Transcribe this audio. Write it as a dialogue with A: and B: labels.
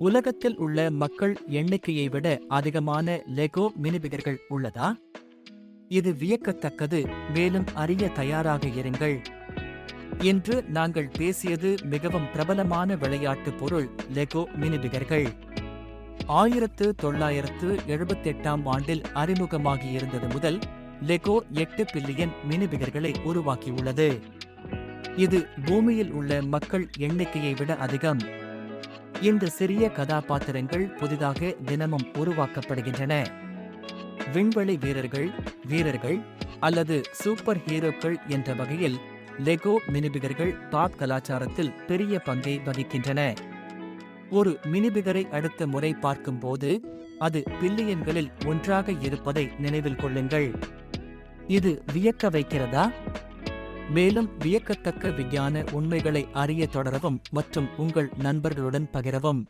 A: உலகத்தில் உள்ள மக்கள் எண்ணிக்கையை விட அதிகமான லெகோ மினிபிகர்கள் உள்ளதா? இது வியக்கத்தக்கது. மேலும் அறிய தயாராக இருங்கள். இன்று நாங்கள் பேசியது மிகவும் பிரபலமான விளையாட்டு பொருள் லெகோ மினிபிகர்கள். 1978ஆம் ஆண்டில் அறிமுகமாகியிருந்தது முதல் லெகோ 8 பில்லியன் மினிபிகர்களை உருவாக்கியுள்ளது. இது பூமியில் உள்ள மக்கள் எண்ணிக்கையை விட அதிகம். இந்த சிறிய கதாபாத்திரங்கள் புதிதாக தினமும் உருவாக்கப்படுகின்றன. விண்வெளி வீரர்கள் அல்லது சூப்பர் ஹீரோக்கள் என்ற வகையில் லெகோ மினிபிகர்கள் பாப் கலாச்சாரத்தில் பெரிய பங்கை வகிக்கின்றன. ஒரு மினிபிகரை அடுத்த முறை பார்க்கும்போது அது பில்லியன்களில் ஒன்றாக இருப்பதை நினைவில் கொள்ளுங்கள். இது வியக்க வைக்கிறதா? மேலும் வியக்கத்தக்க விஞ்ஞான உண்மைகளை அறிய தொடரவும் மற்றும் உங்கள் நண்பர்களுடன் பகிரவும்.